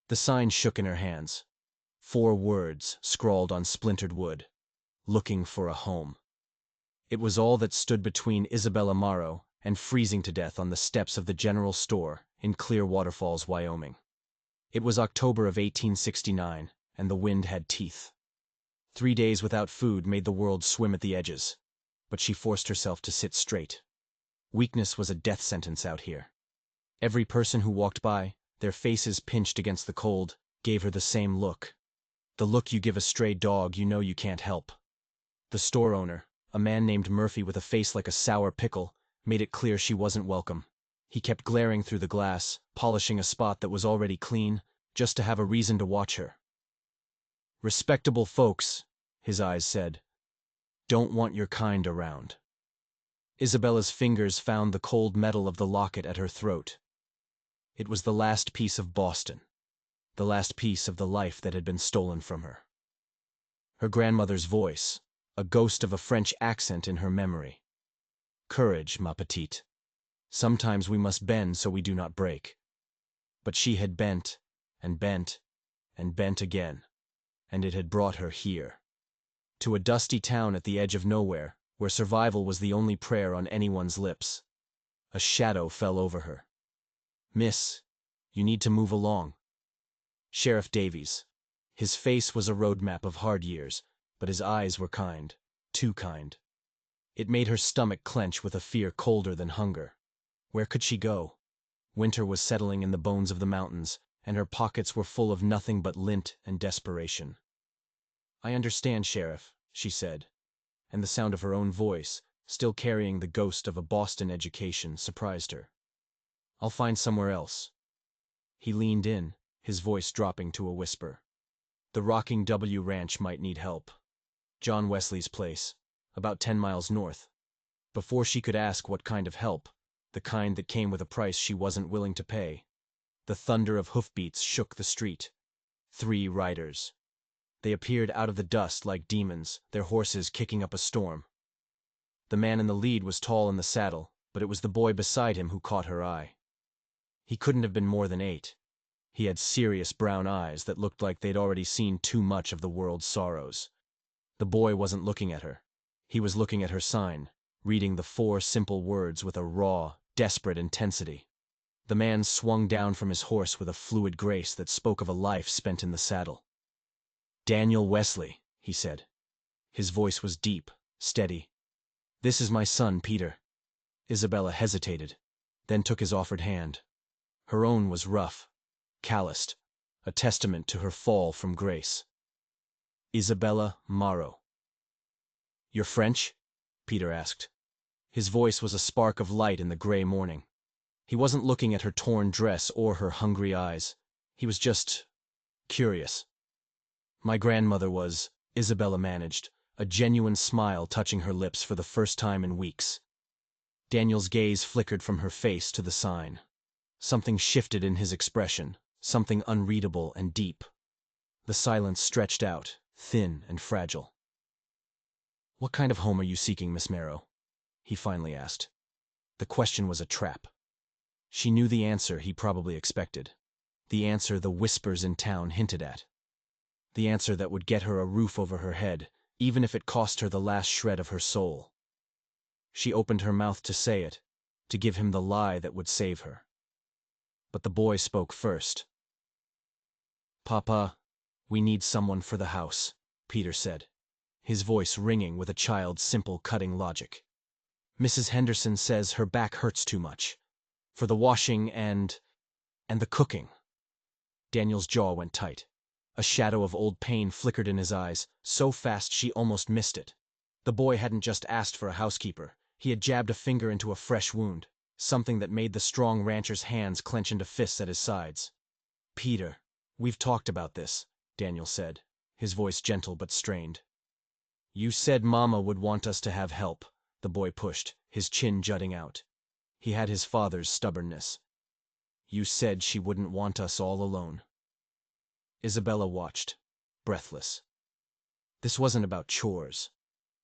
The sign shook in her hands. 4 words scrawled on splintered wood. Looking for a home. It was all that stood between Isabella Morrow and freezing to death on the steps of the general store in Clearwater Falls, Wyoming. It was October of 1869, and the wind had teeth. 3 days without food made the world swim at the edges, but she forced herself to sit straight. Weakness was a death sentence out here. Every person who walked by, their faces pinched against the cold, gave her the same look. The look you give a stray dog you know you can't help. The store owner, a man named Murphy with a face like a sour pickle, made it clear she wasn't welcome. He kept glaring through the glass, polishing a spot that was already clean, just to have a reason to watch her. "Respectable folks," his eyes said, "don't want your kind around." Isabella's fingers found the cold metal of the locket at her throat. It was the last piece of Boston, the last piece of the life that had been stolen from her. Her grandmother's voice, a ghost of a French accent in her memory. "Courage, ma petite. Sometimes we must bend so we do not break." But she had bent, and bent, and bent again, and it had brought her here. To a dusty town at the edge of nowhere, where survival was the only prayer on anyone's lips. A shadow fell over her. "Miss, you need to move along." Sheriff Davies. His face was a roadmap of hard years, but his eyes were kind, too kind. It made her stomach clench with a fear colder than hunger. Where could she go? Winter was settling in the bones of the mountains, and her pockets were full of nothing but lint and desperation. "I understand, Sheriff," she said, and the sound of her own voice, still carrying the ghost of a Boston education, surprised her. "I'll find somewhere else." He leaned in, his voice dropping to a whisper. The Rocking W Ranch might need help. John Wesley's place, about 10 miles north. Before she could ask what kind of help, the kind that came with a price she wasn't willing to pay, the thunder of hoofbeats shook the street. 3 riders. They appeared out of the dust like demons, their horses kicking up a storm. The man in the lead was tall in the saddle, but it was the boy beside him who caught her eye. He couldn't have been more than 8. He had serious brown eyes that looked like they'd already seen too much of the world's sorrows. The boy wasn't looking at her. He was looking at her sign, reading the 4 simple words with a raw, desperate intensity. The man swung down from his horse with a fluid grace that spoke of a life spent in the saddle. "Daniel Wesley," he said. His voice was deep, steady. "This is my son, Peter." Isabella hesitated, then took his offered hand. Her own was rough, calloused, a testament to her fall from grace. Isabella Morrow. "You're French?" Peter asked. His voice was a spark of light in the gray morning. He wasn't looking at her torn dress or her hungry eyes. He was just curious. "My grandmother was," Isabella managed, a genuine smile touching her lips for the first time in weeks. Daniel's gaze flickered from her face to the sign. Something shifted in his expression, something unreadable and deep. The silence stretched out, thin and fragile. "What kind of home are you seeking, Miss Morrow?" he finally asked. The question was a trap. She knew the answer he probably expected. The answer the whispers in town hinted at. The answer that would get her a roof over her head, even if it cost her the last shred of her soul. She opened her mouth to say it, to give him the lie that would save her. But the boy spoke first. "Papa, we need someone for the house," Peter said, his voice ringing with a child's simple cutting logic. "Mrs. Henderson says her back hurts too much. For the washing and the cooking." Daniel's jaw went tight. A shadow of old pain flickered in his eyes, so fast she almost missed it. The boy hadn't just asked for a housekeeper. He had jabbed a finger into a fresh wound, something that made the strong rancher's hands clench into fists at his sides. "Peter, we've talked about this," Daniel said, his voice gentle but strained. "You said Mama would want us to have help," the boy pushed, his chin jutting out. He had his father's stubbornness. "You said she wouldn't want us all alone." Isabella watched, breathless. This wasn't about chores.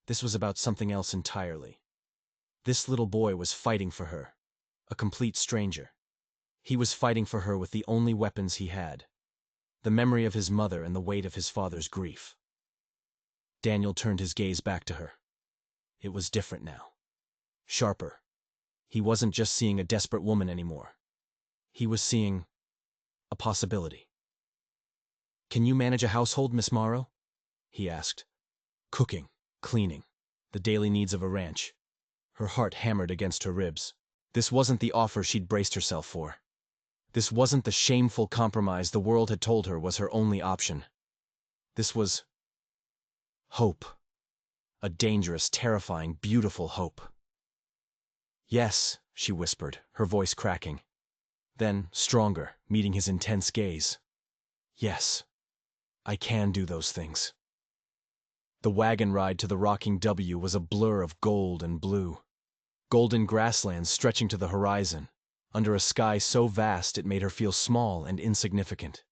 This was about something else entirely. This little boy was fighting for her, a complete stranger. He was fighting for her with the only weapons he had. the memory of his mother and the weight of his father's grief. Daniel turned his gaze back to her. It was different now. Sharper. He wasn't just seeing a desperate woman anymore. He was seeing a possibility. "Can you manage a household, Miss Morrow?" he asked. "Cooking, cleaning, the daily needs of a ranch." Her heart hammered against her ribs. This wasn't the offer she'd braced herself for. This wasn't the shameful compromise the world had told her was her only option. This was hope. A dangerous, terrifying, beautiful hope. "Yes," she whispered, her voice cracking. Then, stronger, meeting his intense gaze. "Yes, I can do those things." The wagon ride to the rocking W was a blur of gold and blue. Golden grasslands stretching to the horizon, under a sky so vast it made her feel small and insignificant.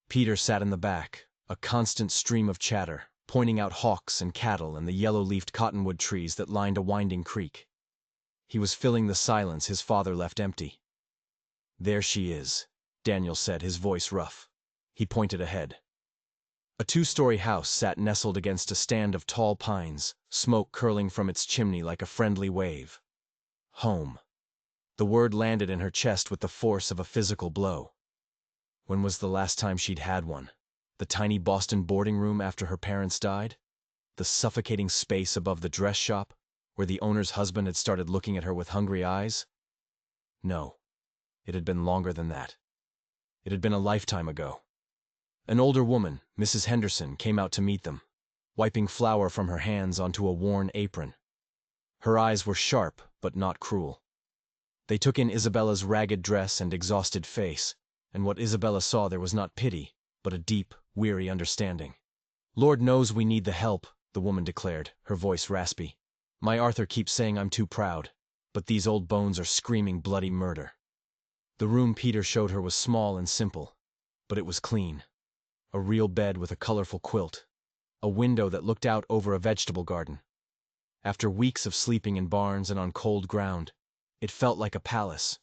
Peter sat in the back, a constant stream of chatter, pointing out hawks and cattle and the yellow-leafed cottonwood trees that lined a winding creek. He was filling the silence his father left empty. "There she is," Daniel said, his voice rough. He pointed ahead. A two-story house sat nestled against a stand of tall pines, smoke curling from its chimney like a friendly wave. Home. The word landed in her chest with the force of a physical blow. When was the last time she'd had one? The tiny Boston boarding room after her parents died? The suffocating space above the dress shop, where the owner's husband had started looking at her with hungry eyes? No. It had been longer than that. It had been a lifetime ago. An older woman, Mrs. Henderson, came out to meet them, wiping flour from her hands onto a worn apron. Her eyes were sharp, but not cruel. They took in Isabella's ragged dress and exhausted face, and what Isabella saw there was not pity, but a deep, weary understanding. "Lord knows we need the help," the woman declared, her voice raspy. "My Arthur keeps saying I'm too proud, but these old bones are screaming bloody murder." The room Peter showed her was small and simple, but it was clean. A real bed with a colorful quilt. A window that looked out over a vegetable garden. After weeks of sleeping in barns and on cold ground, it felt like a palace.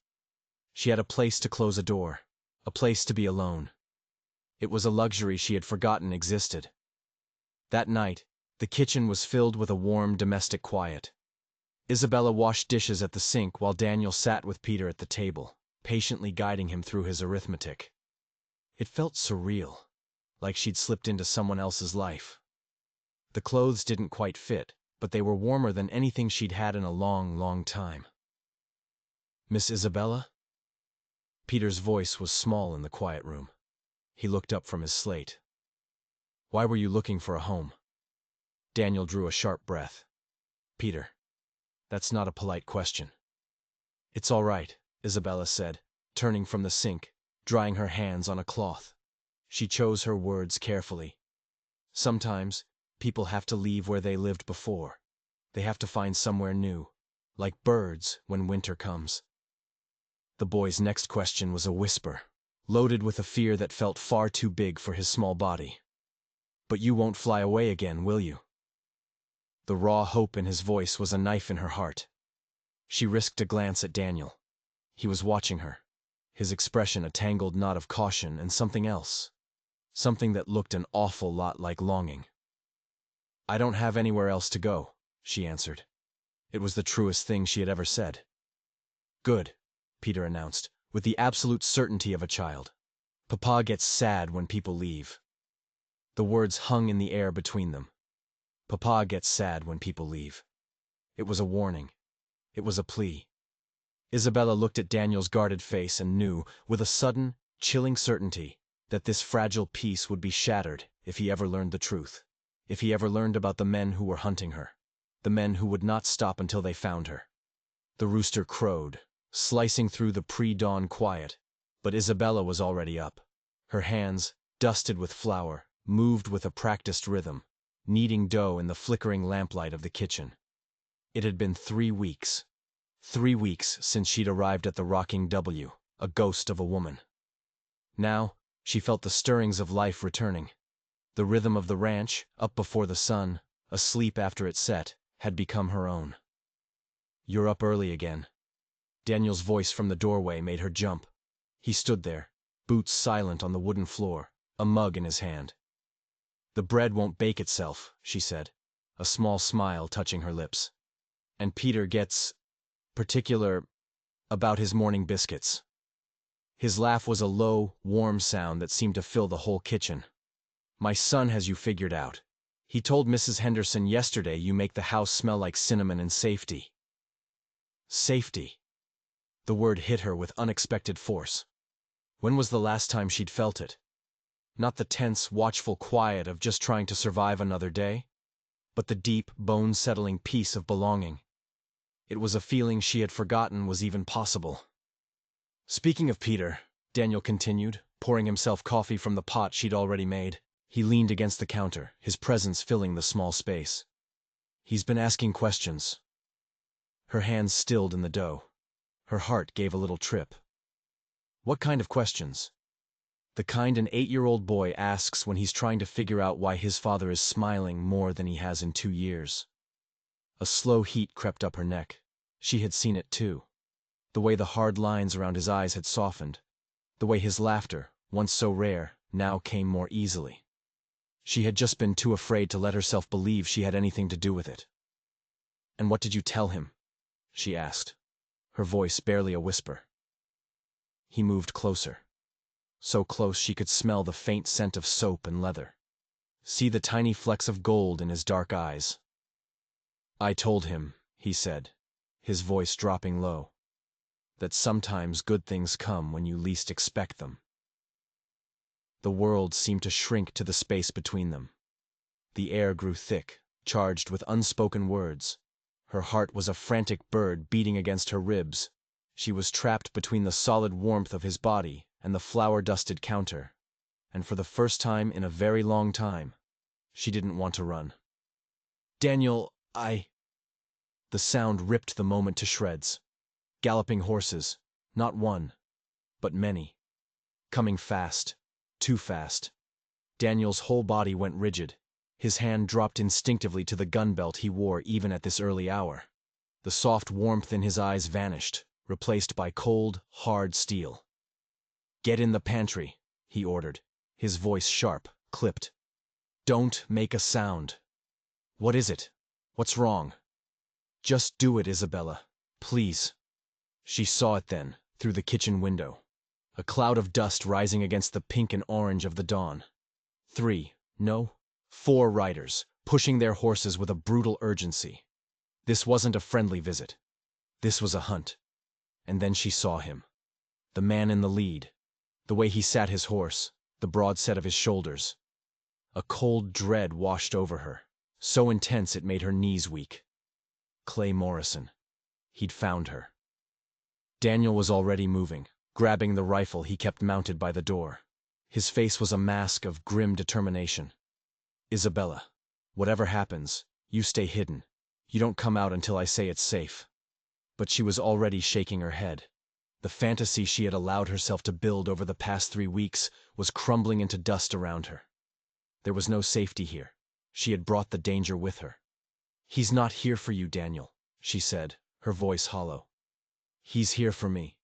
She had a place to close a door, a place to be alone. It was a luxury she had forgotten existed. That night, the kitchen was filled with a warm domestic quiet. Isabella washed dishes at the sink while Daniel sat with Peter at the table, patiently guiding him through his arithmetic. It felt surreal, like she'd slipped into someone else's life. The clothes didn't quite fit, but they were warmer than anything she'd had in a long, long time. "Miss Isabella?" Peter's voice was small in the quiet room. He looked up from his slate. "Why were you looking for a home?" Daniel drew a sharp breath. "Peter, that's not a polite question." "It's all right," Isabella said, turning from the sink, drying her hands on a cloth. She chose her words carefully. "Sometimes, people have to leave where they lived before. They have to find somewhere new, like birds when winter comes." The boy's next question was a whisper, loaded with a fear that felt far too big for his small body. "But you won't fly away again, will you?" The raw hope in his voice was a knife in her heart. She risked a glance at Daniel. He was watching her, his expression a tangled knot of caution and something else. Something that looked an awful lot like longing. "I don't have anywhere else to go," she answered. It was the truest thing she had ever said. "Good," Peter announced, with the absolute certainty of a child. "Papa gets sad when people leave." The words hung in the air between them. "Papa gets sad when people leave." It was a warning. It was a plea. Isabella looked at Daniel's guarded face and knew, with a sudden, chilling certainty, that this fragile peace would be shattered if he ever learned the truth, if he ever learned about the men who were hunting her, the men who would not stop until they found her. The rooster crowed, slicing through the pre-dawn quiet, but Isabella was already up. Her hands, dusted with flour, moved with a practiced rhythm, kneading dough in the flickering lamplight of the kitchen. It had been 3 weeks. 3 weeks since she'd arrived at the rocking W, a ghost of a woman. Now, she felt the stirrings of life returning. The rhythm of the ranch, up before the sun, asleep after it set, had become her own. "You're up early again." Daniel's voice from the doorway made her jump. He stood there, boots silent on the wooden floor, a mug in his hand. "The bread won't bake itself," she said, a small smile touching her lips. "And Peter gets particular about his morning biscuits." His laugh was a low, warm sound that seemed to fill the whole kitchen. "My son has you figured out. He told Mrs. Henderson yesterday you make the house smell like cinnamon and safety." Safety. The word hit her with unexpected force. When was the last time she'd felt it? Not the tense, watchful quiet of just trying to survive another day, but the deep, bone-settling peace of belonging. It was a feeling she had forgotten was even possible. "Speaking of Peter," Daniel continued, pouring himself coffee from the pot she'd already made. He leaned against the counter, his presence filling the small space. "He's been asking questions." Her hands stilled in the dough. Her heart gave a little trip. "What kind of questions?" "The kind an 8-year-old boy asks when he's trying to figure out why his father is smiling more than he has in 2 years. A slow heat crept up her neck. She had seen it too. The way the hard lines around his eyes had softened. The way his laughter, once so rare, now came more easily. She had just been too afraid to let herself believe she had anything to do with it. "And what did you tell him?" she asked, her voice barely a whisper. He moved closer. So close she could smell the faint scent of soap and leather. See the tiny flecks of gold in his dark eyes. "I told him," he said, his voice dropping low, "that sometimes good things come when you least expect them." The world seemed to shrink to the space between them. The air grew thick, charged with unspoken words. Her heart was a frantic bird beating against her ribs. She was trapped between the solid warmth of his body and the flour-dusted counter, and for the first time in a very long time, she didn't want to run. "Daniel, The sound ripped the moment to shreds. Galloping horses, not one, but many. Coming fast, too fast. Daniel's whole body went rigid. His hand dropped instinctively to the gun belt he wore even at this early hour. The soft warmth in his eyes vanished, replaced by cold, hard steel. "Get in the pantry," he ordered, his voice sharp, clipped. "Don't make a sound." "What is it? What's wrong?" "Just do it, Isabella. Please." She saw it then, through the kitchen window. A cloud of dust rising against the pink and orange of the dawn. 3, no, 4 riders, pushing their horses with a brutal urgency. This wasn't a friendly visit. This was a hunt. And then she saw him. The man in the lead. The way he sat his horse, the broad set of his shoulders. A cold dread washed over her, so intense it made her knees weak. Clay Morrison. He'd found her. Daniel was already moving, grabbing the rifle he kept mounted by the door. His face was a mask of grim determination. "Isabella, whatever happens, you stay hidden. You don't come out until I say it's safe." But she was already shaking her head. The fantasy she had allowed herself to build over the past 3 weeks was crumbling into dust around her. There was no safety here. She had brought the danger with her. "He's not here for you, Daniel," she said, her voice hollow. "He's here for me."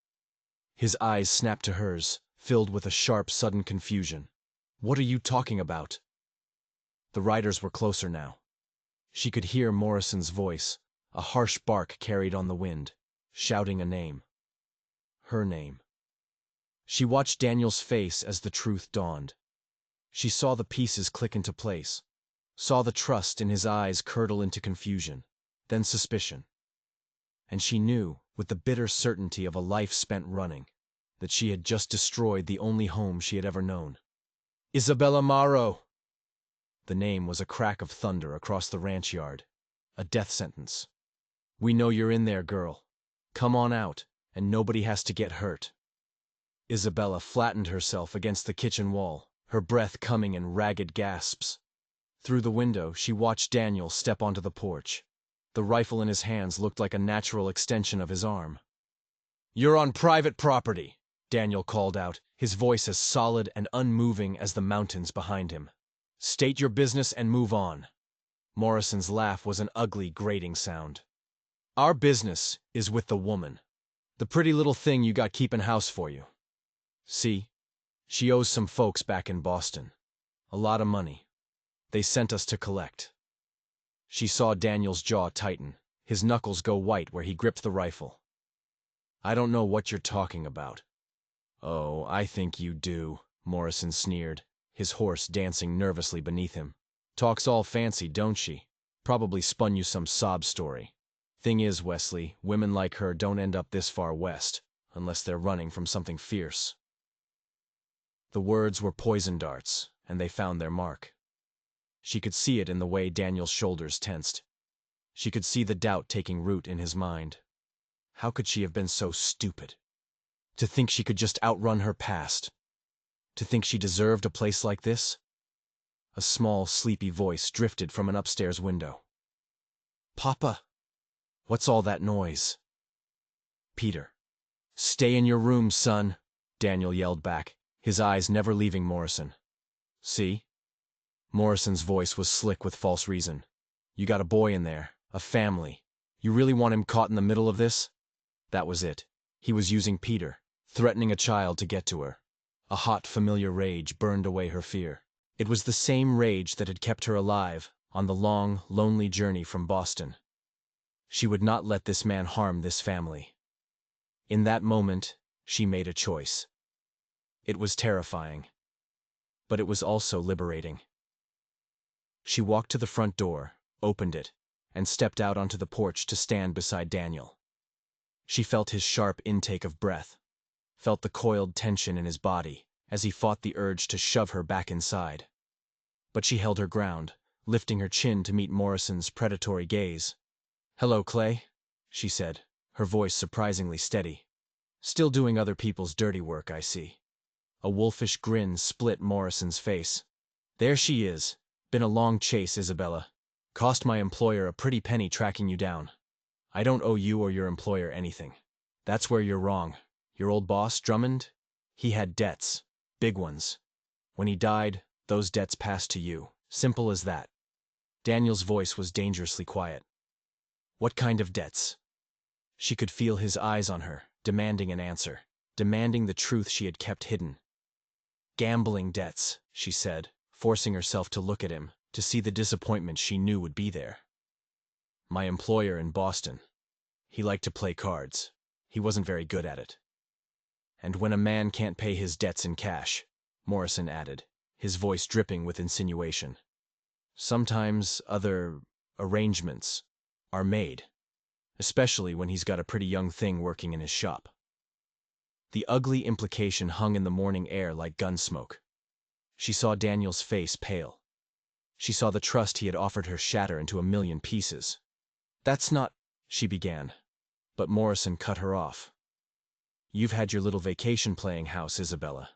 His eyes snapped to hers, filled with a sharp, sudden confusion. "What are you talking about?" The riders were closer now. She could hear Morrison's voice, a harsh bark carried on the wind, shouting a name. Her name. She watched Daniel's face as the truth dawned. She saw the pieces click into place, saw the trust in his eyes curdle into confusion, then suspicion. And she knew, with the bitter certainty of a life spent running, that she had just destroyed the only home she had ever known. "Isabella Morrow!" The name was a crack of thunder across the ranch yard, a death sentence. "We know you're in there, girl. Come on out, and nobody has to get hurt." Isabella flattened herself against the kitchen wall, her breath coming in ragged gasps. Through the window, she watched Daniel step onto the porch. The rifle in his hands looked like a natural extension of his arm. "You're on private property," Daniel called out, his voice as solid and unmoving as the mountains behind him. "State your business and move on." Morrison's laugh was an ugly, grating sound. "Our business is with the woman. The pretty little thing you got keeping house for you. See? She owes some folks back in Boston. A lot of money. They sent us to collect. She saw Daniel's jaw tighten, his knuckles go white where he gripped the rifle. I don't know what you're talking about. Oh, I think you do, Morrison sneered, his horse dancing nervously beneath him. Talks all fancy, don't she? Probably spun you some sob story. Thing is, Wesley, women like her don't end up this far west, unless they're running from something fierce. The words were poison darts, and they found their mark. She could see it in the way Daniel's shoulders tensed. She could see the doubt taking root in his mind. How could she have been so stupid? To think she could just outrun her past. To think she deserved a place like this? A small, sleepy voice drifted from an upstairs window. Papa, what's all that noise? Peter. Stay in your room, son, Daniel yelled back, his eyes never leaving Morrison. See? Morrison's voice was slick with false reason. You got a boy in there, a family. You really want him caught in the middle of this? That was it. He was using Peter, threatening a child to get to her. A hot, familiar rage burned away her fear. It was the same rage that had kept her alive on the long, lonely journey from Boston. She would not let this man harm this family. In that moment, she made a choice. It was terrifying, but it was also liberating. She walked to the front door, opened it, and stepped out onto the porch to stand beside Daniel. She felt his sharp intake of breath, felt the coiled tension in his body as he fought the urge to shove her back inside. But she held her ground, lifting her chin to meet Morrison's predatory gaze. Hello, Clay, she said, her voice surprisingly steady. Still doing other people's dirty work, I see. A wolfish grin split Morrison's face. There she is. Been a long chase, Isabella. Cost my employer a pretty penny tracking you down. I don't owe you or your employer anything. That's where you're wrong. Your old boss, Drummond? He had debts. Big ones. When he died, those debts passed to you. Simple as that. Daniel's voice was dangerously quiet. What kind of debts? She could feel his eyes on her, demanding an answer, demanding the truth she had kept hidden. Gambling debts, she said, forcing herself to look at him, to see the disappointment she knew would be there. My employer in Boston. He liked to play cards. He wasn't very good at it. And when a man can't pay his debts in cash, Morrison added, his voice dripping with insinuation, sometimes other arrangements are made, especially when he's got a pretty young thing working in his shop. The ugly implication hung in the morning air like gun smoke. She saw Daniel's face pale. She saw the trust he had offered her shatter into a million pieces. That's not, she began, but Morrison cut her off. You've had your little vacation playing house, Isabella.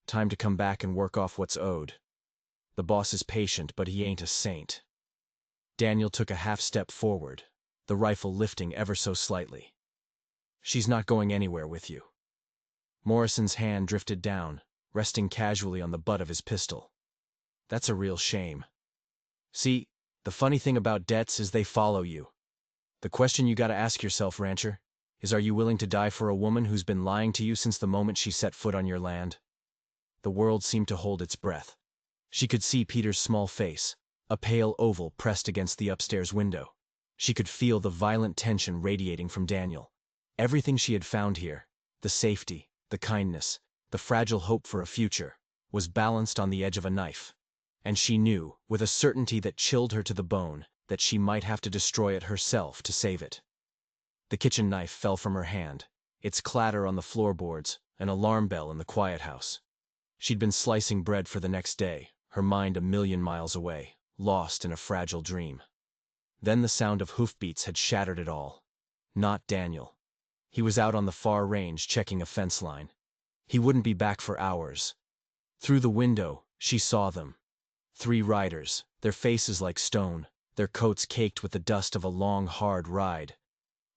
Time to come back and work off what's owed. The boss is patient, but he ain't a saint. Daniel took a half step forward, the rifle lifting ever so slightly. She's not going anywhere with you. Morrison's hand drifted down, resting casually on the butt of his pistol. That's a real shame. See, the funny thing about debts is they follow you. The question you gotta ask yourself, rancher, is are you willing to die for a woman who's been lying to you since the moment she set foot on your land? The world seemed to hold its breath. She could see Peter's small face, a pale oval pressed against the upstairs window. She could feel the violent tension radiating from Daniel. Everything she had found here, the safety, the kindness, the fragile hope for a future, was balanced on the edge of a knife. And she knew, with a certainty that chilled her to the bone, that she might have to destroy it herself to save it. The kitchen knife fell from her hand, its clatter on the floorboards, an alarm bell in the quiet house. She'd been slicing bread for the next day, her mind a million miles away, lost in a fragile dream. Then the sound of hoofbeats had shattered it all. Not Daniel. He was out on the far range checking a fence line. He wouldn't be back for hours. Through the window, she saw them. 3 riders, their faces like stone, their coats caked with the dust of a long, hard ride.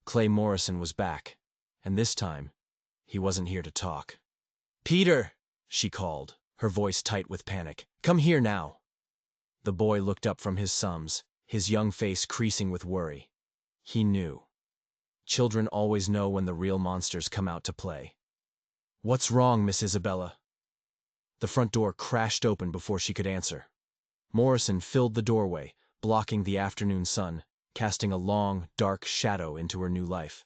Clay Morrison was back, and this time, he wasn't here to talk. Peter, she called, her voice tight with panic. Come here now. The boy looked up from his sums, his young face creasing with worry. He knew. Children always know when the real monsters come out to play. What's wrong, Miss Isabella? The front door crashed open before she could answer. Morrison filled the doorway, blocking the afternoon sun, casting a long, dark shadow into her new life.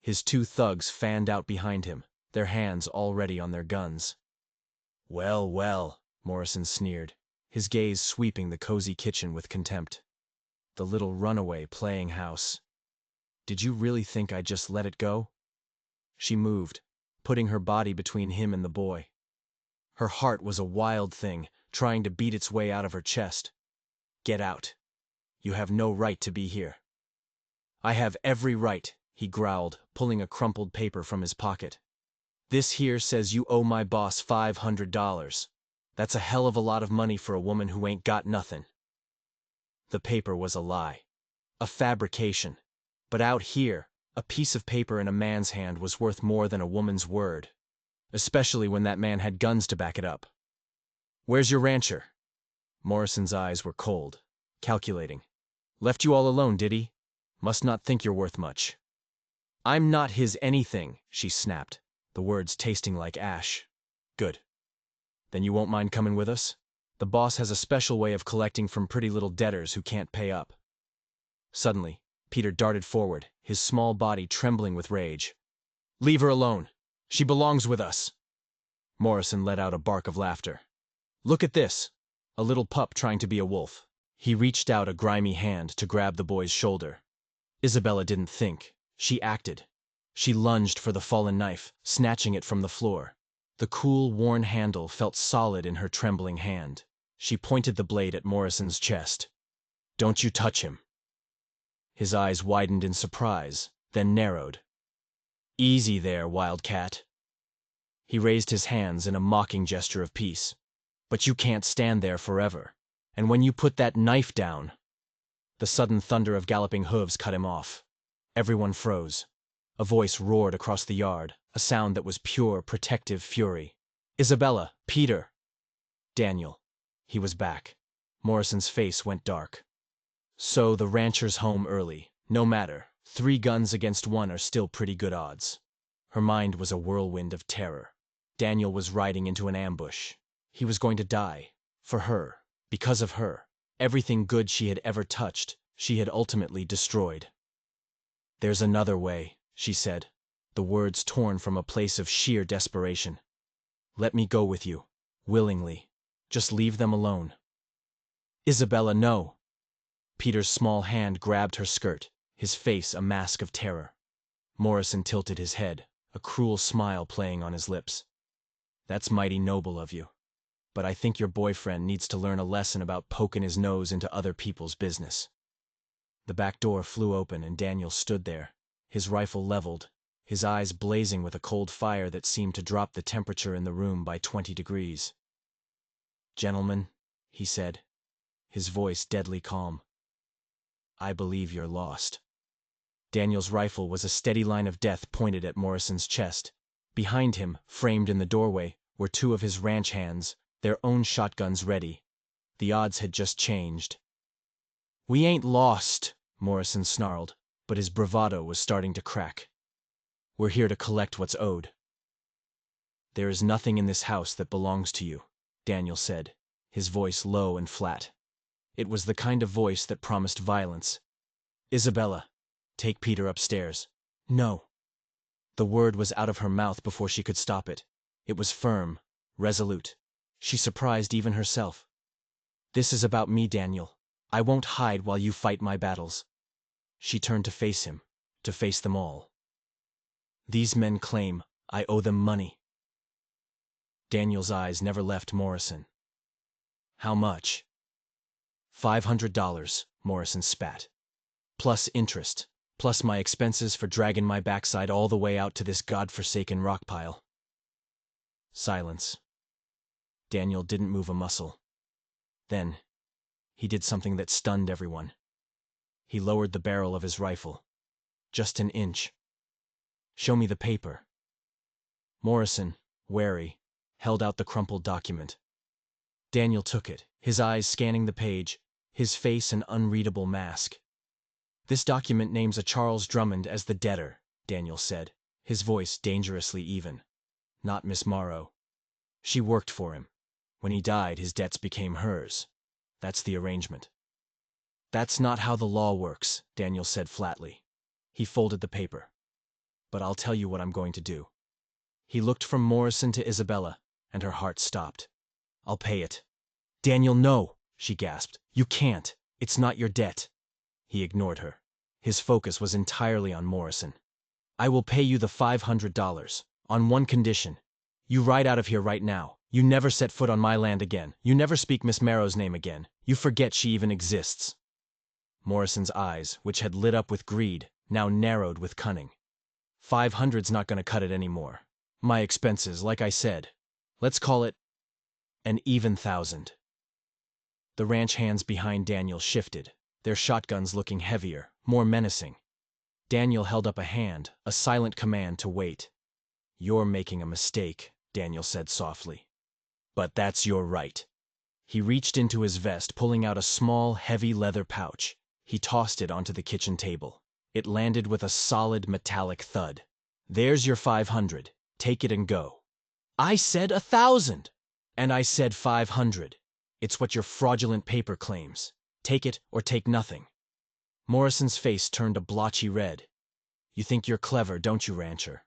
His two thugs fanned out behind him, their hands already on their guns. "Well, well," Morrison sneered, his gaze sweeping the cozy kitchen with contempt. "The little runaway playing house. Did you really think I'd just let it go?" She moved, putting her body between him and the boy. Her heart was a wild thing, trying to beat its way out of her chest. "Get out. You have no right to be here." "I have every right," he growled, pulling a crumpled paper from his pocket. "This here says you owe my boss $500. That's a hell of a lot of money for a woman who ain't got nothing." The paper was a lie. A fabrication. But out here, a piece of paper in a man's hand was worth more than a woman's word. Especially when that man had guns to back it up. "Where's your rancher?" Morrison's eyes were cold, calculating. "Left you all alone, did he? Must not think you're worth much." "I'm not his anything," she snapped, the words tasting like ash. "Good. Then you won't mind coming with us? The boss has a special way of collecting from pretty little debtors who can't pay up." Suddenly, Peter darted forward, his small body trembling with rage. "Leave her alone. She belongs with us." Morrison let out a bark of laughter. "Look at this." A little pup trying to be a wolf. He reached out a grimy hand to grab the boy's shoulder. Isabella didn't think. She acted. She lunged for the fallen knife, snatching it from the floor. The cool, worn handle felt solid in her trembling hand. She pointed the blade at Morrison's chest. "Don't you touch him." His eyes widened in surprise, then narrowed. "Easy there, wildcat." He raised his hands in a mocking gesture of peace. "But you can't stand there forever. And when you put that knife down—" The sudden thunder of galloping hooves cut him off. Everyone froze. A voice roared across the yard, a sound that was pure, protective fury. "Isabella! Peter!" Daniel. He was back. Morrison's face went dark. "So the rancher's home early. No matter. 3 guns against 1 are still pretty good odds." Her mind was a whirlwind of terror. Daniel was riding into an ambush. He was going to die. For her. Because of her. Everything good she had ever touched, she had ultimately destroyed. "There's another way," she said, the words torn from a place of sheer desperation. "Let me go with you. Willingly. Just leave them alone." "Isabella, no!" Peter's small hand grabbed her skirt, his face a mask of terror. Morrison tilted his head, a cruel smile playing on his lips. "That's mighty noble of you. But I think your boyfriend needs to learn a lesson about poking his nose into other people's business." The back door flew open and Daniel stood there, his rifle leveled, his eyes blazing with a cold fire that seemed to drop the temperature in the room by 20 degrees. "Gentlemen," he said, his voice deadly calm, "I believe you're lost." Daniel's rifle was a steady line of death pointed at Morrison's chest. Behind him, framed in the doorway, were 2 of his ranch hands, their own shotguns ready. The odds had just changed. "We ain't lost," Morrison snarled, but his bravado was starting to crack. "We're here to collect what's owed." "There is nothing in this house that belongs to you," Daniel said, his voice low and flat. It was the kind of voice that promised violence. "Isabella, take Peter upstairs." "No." The word was out of her mouth before she could stop it. It was firm, resolute. She surprised even herself. "This is about me, Daniel. I won't hide while you fight my battles." She turned to face him, to face them all. "These men claim I owe them money." Daniel's eyes never left Morrison. "How much?" $500, Morrison spat. "Plus interest, plus my expenses for dragging my backside all the way out to this godforsaken rock pile." Silence. Daniel didn't move a muscle. Then, he did something that stunned everyone. He lowered the barrel of his rifle. Just an inch. "Show me the paper." Morrison, wary, held out the crumpled document. Daniel took it, his eyes scanning the page, his face an unreadable mask. "This document names a Charles Drummond as the debtor," Daniel said, his voice dangerously even. "Not Miss Morrow. She worked for him. When he died, his debts became hers. That's the arrangement. That's not how the law works, Daniel said flatly. He folded the paper. But I'll tell you what I'm going to do. He looked from Morrison to Isabella, and her heart stopped. I'll pay it. Daniel, no, she gasped. You can't. It's not your debt. He ignored her. His focus was entirely on Morrison. I will pay you the $500, on one condition. You ride out of here right now. You never set foot on my land again. You never speak Miss Marrow's name again. You forget she even exists. Morrison's eyes, which had lit up with greed, now narrowed with cunning. 500's not going to cut it anymore. My expenses, like I said. Let's call it an even 1,000. The ranch hands behind Daniel shifted, their shotguns looking heavier, more menacing. Daniel held up a hand, a silent command to wait. You're making a mistake, Daniel said softly. But that's your right. He reached into his vest, pulling out a small, heavy leather pouch. He tossed it onto the kitchen table. It landed with a solid metallic thud. There's your 500. Take it and go. I said 1,000! And I said 500. It's what your fraudulent paper claims. Take it or take nothing. Morrison's face turned a blotchy red. You think you're clever, don't you, rancher?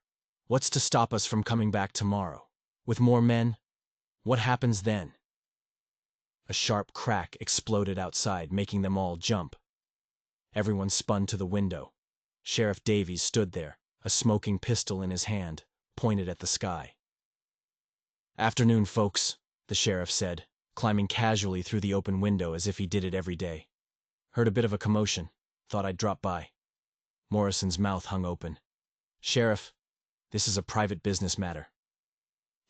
What's to stop us from coming back tomorrow? With more men? What happens then? A sharp crack exploded outside, making them all jump. Everyone spun to the window. Sheriff Davies stood there, a smoking pistol in his hand, pointed at the sky. Afternoon, folks, the sheriff said, climbing casually through the open window as if he did it every day. Heard a bit of a commotion. Thought I'd drop by. Morrison's mouth hung open. Sheriff, this is a private business matter.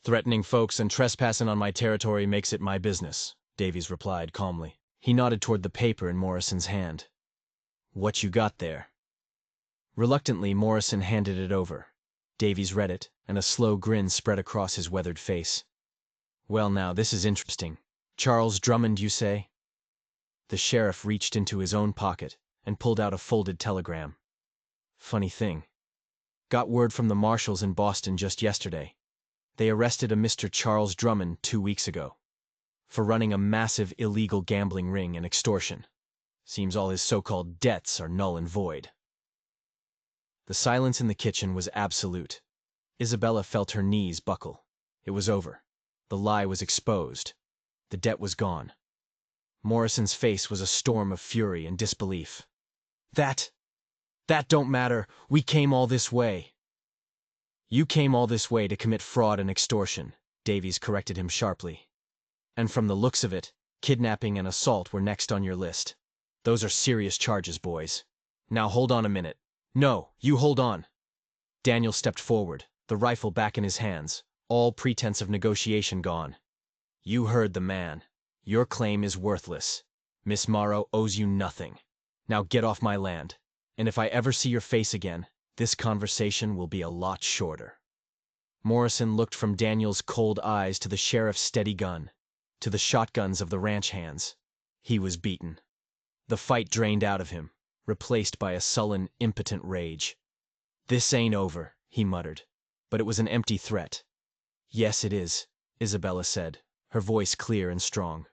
Threatening folks and trespassing on my territory makes it my business, Davies replied calmly. He nodded toward the paper in Morrison's hand. What you got there? Reluctantly, Morrison handed it over. Davies read it, and a slow grin spread across his weathered face. Well now, this is interesting. Charles Drummond, you say? The sheriff reached into his own pocket and pulled out a folded telegram. Funny thing. Got word from the marshals in Boston just yesterday. They arrested a Mr. Charles Drummond 2 weeks ago for running a massive illegal gambling ring and extortion. Seems all his so-called debts are null and void. The silence in the kitchen was absolute. Isabella felt her knees buckle. It was over. The lie was exposed. The debt was gone. Morrison's face was a storm of fury and disbelief. That don't matter. We came all this way. You came all this way to commit fraud and extortion, Davies corrected him sharply. And from the looks of it, kidnapping and assault were next on your list. Those are serious charges, boys. Now hold on a minute. No, you hold on. Daniel stepped forward, the rifle back in his hands, all pretense of negotiation gone. You heard the man. Your claim is worthless. Miss Morrow owes you nothing. Now get off my land. And if I ever see your face again, this conversation will be a lot shorter. Morrison looked from Daniel's cold eyes to the sheriff's steady gun, to the shotguns of the ranch hands. He was beaten. The fight drained out of him, replaced by a sullen, impotent rage. This ain't over, he muttered, but it was an empty threat. Yes, it is, Isabella said, her voice clear and strong.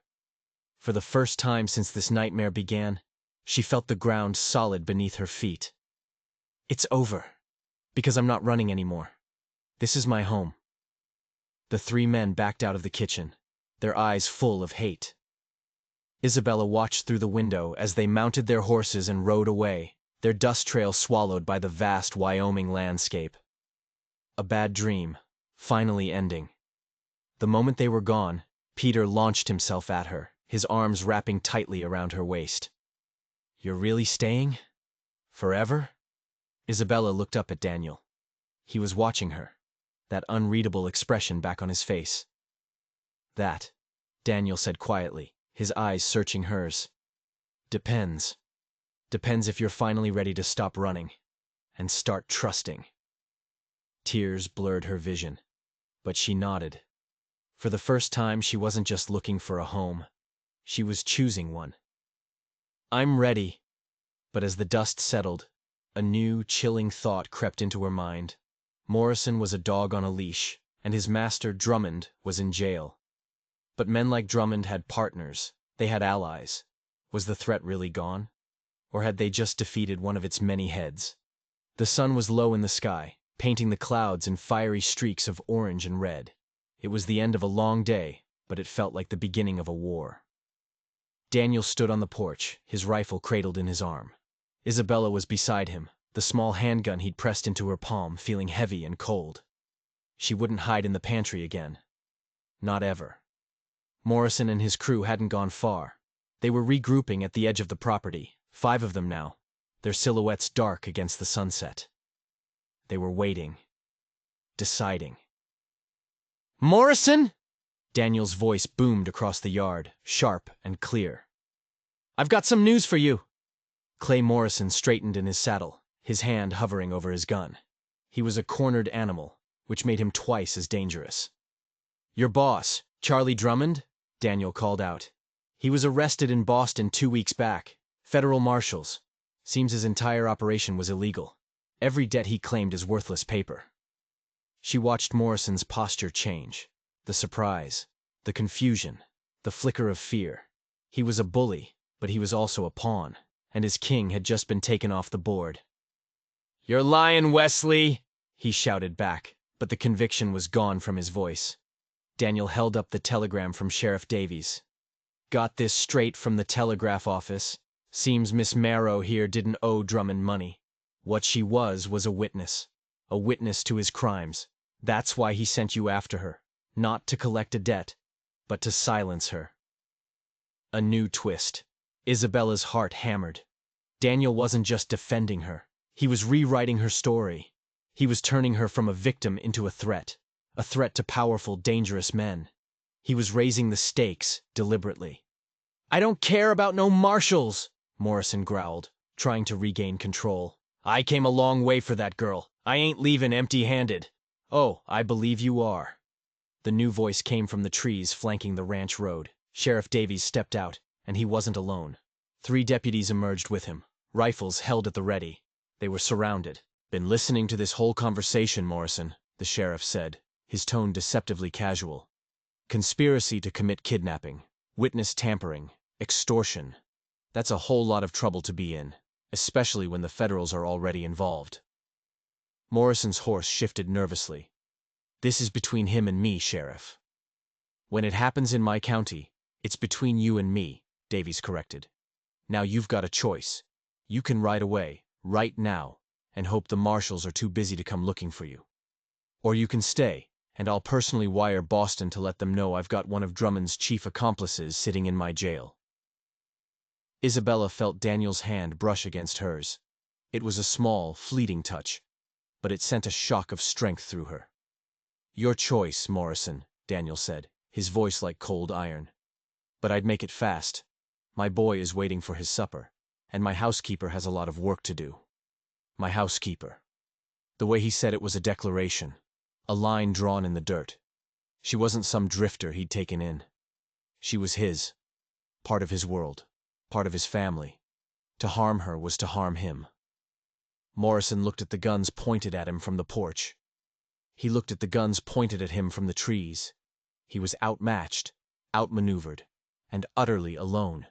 For the first time since this nightmare began, she felt the ground solid beneath her feet. It's over, because I'm not running anymore. This is my home. The 3 men backed out of the kitchen, their eyes full of hate. Isabella watched through the window as they mounted their horses and rode away, their dust trail swallowed by the vast Wyoming landscape. A bad dream, finally ending. The moment they were gone, Peter launched himself at her, his arms wrapping tightly around her waist. You're really staying? Forever? Isabella looked up at Daniel. He was watching her, that unreadable expression back on his face. That, Daniel said quietly, his eyes searching hers. Depends. Depends if you're finally ready to stop running and start trusting. Tears blurred her vision, but she nodded. For the first time, she wasn't just looking for a home. She was choosing one. I'm ready. But as the dust settled, a new, chilling thought crept into her mind. Morrison was a dog on a leash, and his master, Drummond, was in jail. But men like Drummond had partners. They had allies. Was the threat really gone? Or had they just defeated one of its many heads? The sun was low in the sky, painting the clouds in fiery streaks of orange and red. It was the end of a long day, but it felt like the beginning of a war. Daniel stood on the porch, his rifle cradled in his arm. Isabella was beside him, the small handgun he'd pressed into her palm feeling heavy and cold. She wouldn't hide in the pantry again. Not ever. Morrison and his crew hadn't gone far. They were regrouping at the edge of the property, 5 of them now, their silhouettes dark against the sunset. They were waiting. Deciding. "Morrison!" Daniel's voice boomed across the yard, sharp and clear. "I've got some news for you." Clay Morrison straightened in his saddle, his hand hovering over his gun. He was a cornered animal, which made him twice as dangerous. "Your boss, Charlie Drummond?" Daniel called out. "He was arrested in Boston 2 weeks back. Federal marshals. Seems his entire operation was illegal. Every debt he claimed is worthless paper." She watched Morrison's posture change. The surprise, the confusion, the flicker of fear. He was a bully, but he was also a pawn, and his king had just been taken off the board. "You're lying, Wesley!" he shouted back, but the conviction was gone from his voice. Daniel held up the telegram from Sheriff Davies. "Got this straight from the telegraph office. Seems Miss Marrow here didn't owe Drummond money. What she was a witness to his crimes. That's why he sent you after her. Not to collect a debt, but to silence her." A new twist. Isabella's heart hammered. Daniel wasn't just defending her. He was rewriting her story. He was turning her from a victim into a threat to powerful, dangerous men. He was raising the stakes deliberately. "I don't care about no marshals," Morrison growled, trying to regain control. "I came a long way for that girl. I ain't leaving empty-handed." "Oh, I believe you are." The new voice came from the trees flanking the ranch road. Sheriff Davies stepped out, and he wasn't alone. 3 deputies emerged with him, rifles held at the ready. They were surrounded. "Been listening to this whole conversation, Morrison," the sheriff said, his tone deceptively casual. "Conspiracy to commit kidnapping, witness tampering, extortion. That's a whole lot of trouble to be in, especially when the Federals are already involved." Morrison's horse shifted nervously. "This is between him and me, Sheriff." "When it happens in my county, it's between you and me," Davies corrected. "Now you've got a choice. You can ride away, right now, and hope the marshals are too busy to come looking for you. Or you can stay, and I'll personally wire Boston to let them know I've got one of Drummond's chief accomplices sitting in my jail." Isabella felt Daniel's hand brush against hers. It was a small, fleeting touch, but it sent a shock of strength through her. "Your choice, Morrison," Daniel said, his voice like cold iron. "But I'd make it fast. My boy is waiting for his supper, and my housekeeper has a lot of work to do." My housekeeper. The way he said it was a declaration, a line drawn in the dirt. She wasn't some drifter he'd taken in. She was his, part of his world, part of his family. To harm her was to harm him. Morrison looked at the guns pointed at him from the porch. He looked at the guns pointed at him from the trees. He was outmatched, outmaneuvered, and utterly alone.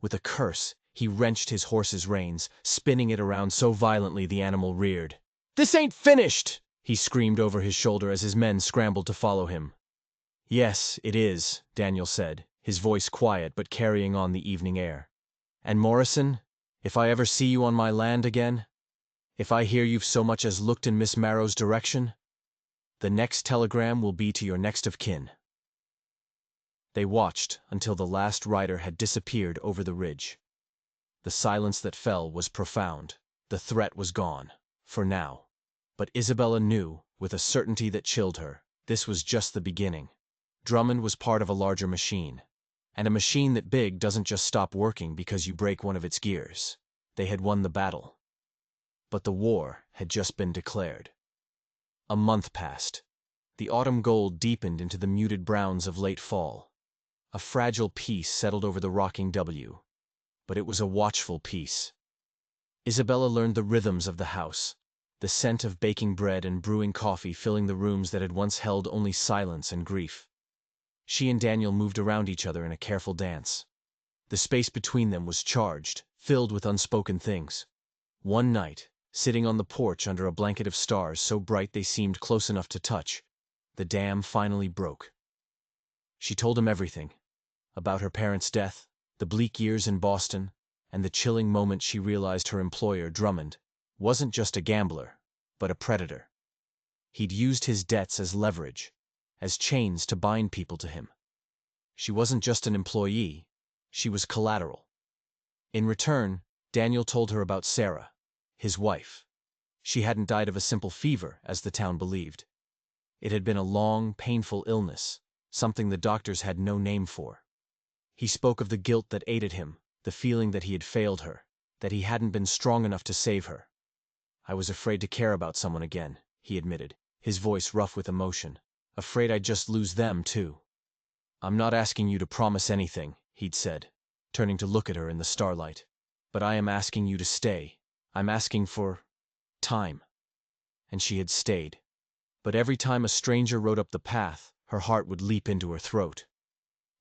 With a curse, he wrenched his horse's reins, spinning it around so violently the animal reared. "This ain't finished!" he screamed over his shoulder as his men scrambled to follow him. "Yes, it is," Daniel said, his voice quiet but carrying on the evening air. "And Morrison, if I ever see you on my land again, if I hear you've so much as looked in Miss Marrow's direction, the next telegram will be to your next of kin." They watched until the last rider had disappeared over the ridge. The silence that fell was profound. The threat was gone, for now. But Isabella knew, with a certainty that chilled her, this was just the beginning. Drummond was part of a larger machine. And a machine that big doesn't just stop working because you break one of its gears. They had won the battle. But the war had just been declared. A month passed. The autumn gold deepened into the muted browns of late fall. A fragile peace settled over the rocking W. But it was a watchful peace. Isabella learned the rhythms of the house, the scent of baking bread and brewing coffee filling the rooms that had once held only silence and grief. She and Daniel moved around each other in a careful dance. The space between them was charged, filled with unspoken things. One night, sitting on the porch under a blanket of stars so bright they seemed close enough to touch, the dam finally broke. She told him everything. About her parents' death, the bleak years in Boston, and the chilling moment she realized her employer, Drummond, wasn't just a gambler, but a predator. He'd used his debts as leverage, as chains to bind people to him. She wasn't just an employee, she was collateral. In return, Daniel told her about Sarah, his wife. She hadn't died of a simple fever, as the town believed. It had been a long, painful illness, something the doctors had no name for. He spoke of the guilt that ate at him, the feeling that he had failed her, that he hadn't been strong enough to save her. "I was afraid to care about someone again," he admitted, his voice rough with emotion. "Afraid I'd just lose them, too." "I'm not asking you to promise anything," he'd said, turning to look at her in the starlight. "But I am asking you to stay. I'm asking for time." And she had stayed. But every time a stranger rode up the path, her heart would leap into her throat.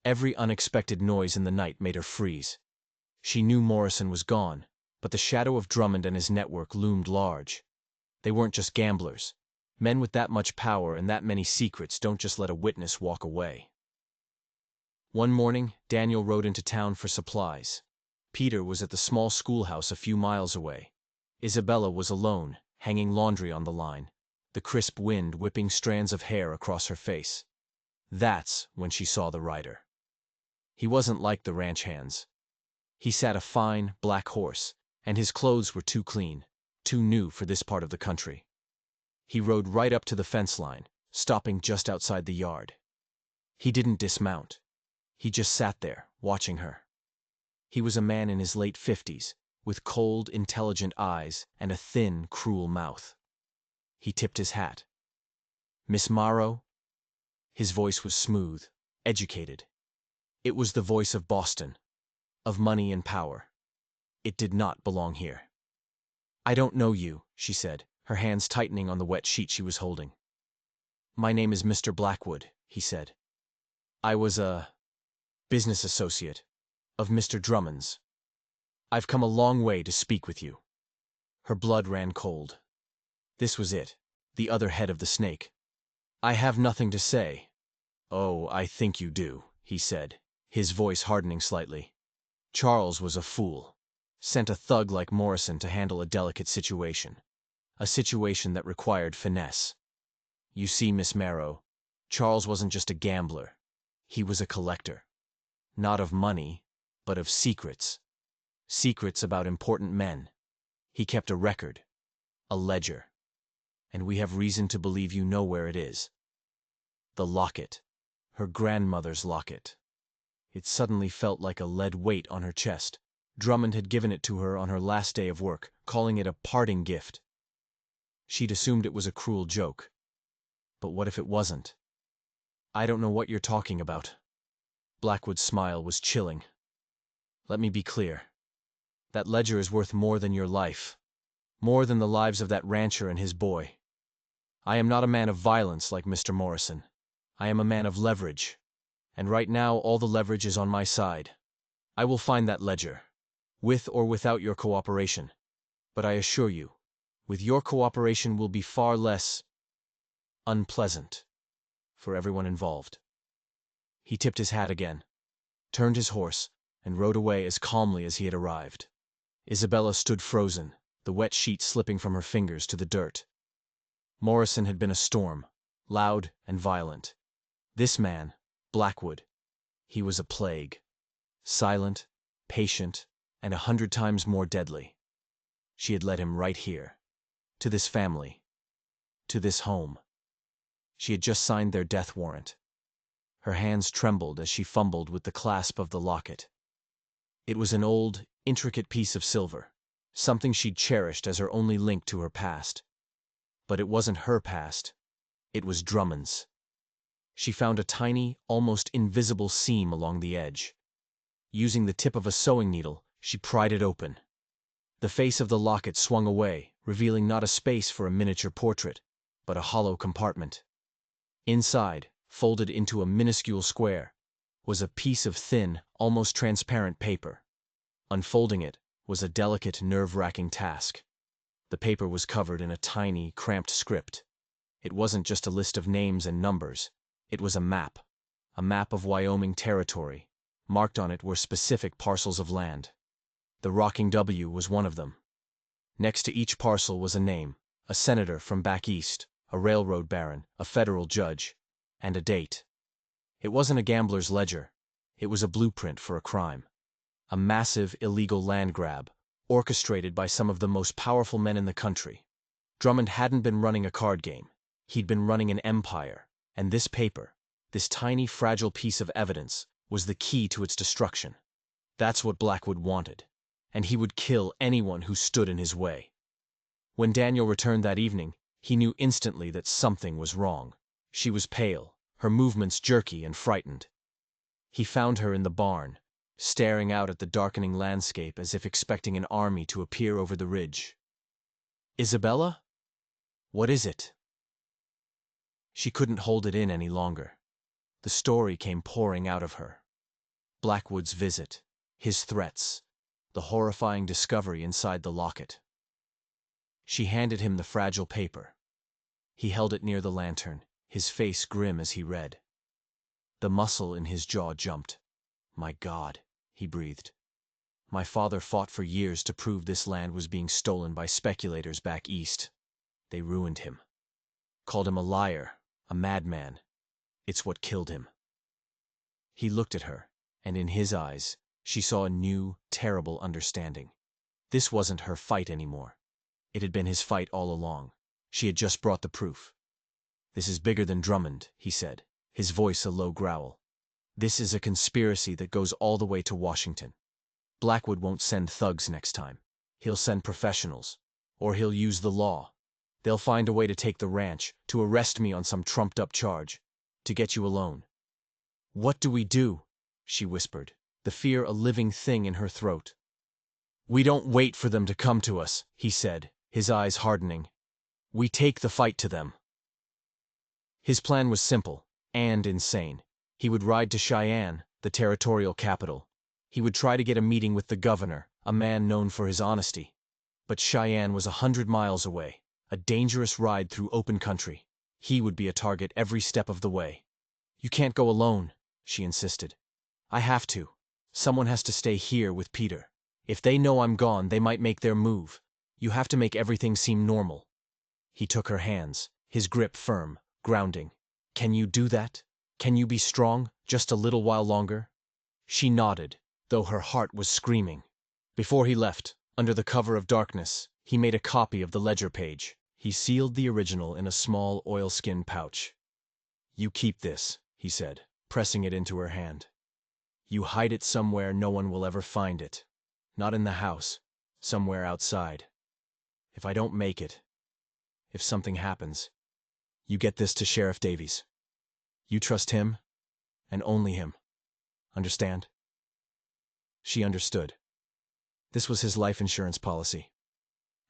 Every unexpected noise in the night made her freeze. She knew Morrison was gone, but the shadow of Drummond and his network loomed large. They weren't just gamblers. Men with that much power and that many secrets don't just let a witness walk away. One morning, Daniel rode into town for supplies. Peter was at the small schoolhouse a few miles away. Isabella was alone, hanging laundry on the line, the crisp wind whipping strands of hair across her face. That's when she saw the rider. He wasn't like the ranch hands. He sat a fine, black horse, and his clothes were too clean, too new for this part of the country. He rode right up to the fence line, stopping just outside the yard. He didn't dismount. He just sat there, watching her. He was a man in his late 50s, with cold, intelligent eyes and a thin, cruel mouth. He tipped his hat. "Miss Morrow?" His voice was smooth, educated. It was the voice of Boston, of money and power. It did not belong here. "I don't know you," she said, her hands tightening on the wet sheet she was holding. "My name is Mr. Blackwood," he said. "I was a business associate of Mr. Drummond's. I've come a long way to speak with you." Her blood ran cold. This was it, the other head of the snake. "I have nothing to say." "Oh, I think you do," he said, his voice hardening slightly. "Charles was a fool. Sent a thug like Morrison to handle a delicate situation. A situation that required finesse. You see, Miss Marrow, Charles wasn't just a gambler. He was a collector. Not of money, but of secrets. Secrets about important men. He kept a record, a ledger. And we have reason to believe you know where it is. The locket. Her grandmother's locket." It suddenly felt like a lead weight on her chest. Drummond had given it to her on her last day of work, calling it a parting gift. She'd assumed it was a cruel joke. But what if it wasn't? "I don't know what you're talking about." Blackwood's smile was chilling. "Let me be clear. That ledger is worth more than your life. More than the lives of that rancher and his boy. I am not a man of violence like Mr. Morrison. I am a man of leverage. And right now all the leverage is on my side. I will find that ledger, with or without your cooperation. But I assure you, with your cooperation will be far less unpleasant for everyone involved." He tipped his hat again, turned his horse, and rode away as calmly as he had arrived. Isabella stood frozen, the wet sheet slipping from her fingers to the dirt. Morrison had been a storm, loud and violent. This man, Blackwood, he was a plague. Silent, patient, and 100 times more deadly. She had led him right here, to this family, to this home. She had just signed their death warrant. Her hands trembled as she fumbled with the clasp of the locket. It was an old, intricate piece of silver, something she'd cherished as her only link to her past. But it wasn't her past. It was Drummond's. She found a tiny, almost invisible seam along the edge. Using the tip of a sewing needle, she pried it open. The face of the locket swung away, revealing not a space for a miniature portrait, but a hollow compartment. Inside, folded into a minuscule square, was a piece of thin, almost transparent paper. Unfolding it was a delicate, nerve-wracking task. The paper was covered in a tiny, cramped script. It wasn't just a list of names and numbers. It was a map of Wyoming territory. Marked on it were specific parcels of land. The Rocking W was one of them. Next to each parcel was a name, a senator from back east, a railroad baron, a federal judge, and a date. It wasn't a gambler's ledger. It was a blueprint for a crime. A massive, illegal land grab, orchestrated by some of the most powerful men in the country. Drummond hadn't been running a card game. He'd been running an empire, and this paper, this tiny, fragile piece of evidence, was the key to its destruction. That's what Blackwood wanted, and he would kill anyone who stood in his way. When Daniel returned that evening, he knew instantly that something was wrong. She was pale, her movements jerky and frightened. He found her in the barn, staring out at the darkening landscape as if expecting an army to appear over the ridge. "Isabella? What is it?" She couldn't hold it in any longer. The story came pouring out of her. Blackwood's visit, his threats, the horrifying discovery inside the locket. She handed him the fragile paper. He held it near the lantern, his face grim as he read. The muscle in his jaw jumped. "My God," he breathed. "My father fought for years to prove this land was being stolen by speculators back east. They ruined him. Called him a liar, a madman. It's what killed him." He looked at her, and in his eyes, she saw a new, terrible understanding. This wasn't her fight anymore. It had been his fight all along. She had just brought the proof. "This is bigger than Drummond," he said, his voice a low growl. "This is a conspiracy that goes all the way to Washington. Blackwood won't send thugs next time. He'll send professionals. Or he'll use the law. They'll find a way to take the ranch, to arrest me on some trumped-up charge, to get you alone." "What do we do?" she whispered, the fear a living thing in her throat. "We don't wait for them to come to us," he said, his eyes hardening. "We take the fight to them." His plan was simple, and insane. He would ride to Cheyenne, the territorial capital. He would try to get a meeting with the governor, a man known for his honesty. But Cheyenne was 100 miles away, a dangerous ride through open country. He would be a target every step of the way. "You can't go alone," she insisted. "I have to. Someone has to stay here with Peter. If they know I'm gone, they might make their move. You have to make everything seem normal." He took her hands, his grip firm, grounding. "Can you do that? Can you be strong, just a little while longer?" She nodded, though her heart was screaming. Before he left, under the cover of darkness, he made a copy of the ledger page. He sealed the original in a small oilskin pouch. "You keep this," he said, pressing it into her hand. "You hide it somewhere no one will ever find it. Not in the house, somewhere outside. If I don't make it, if something happens, you get this to Sheriff Davies. You trust him, and only him. Understand?" She understood. This was his life insurance policy,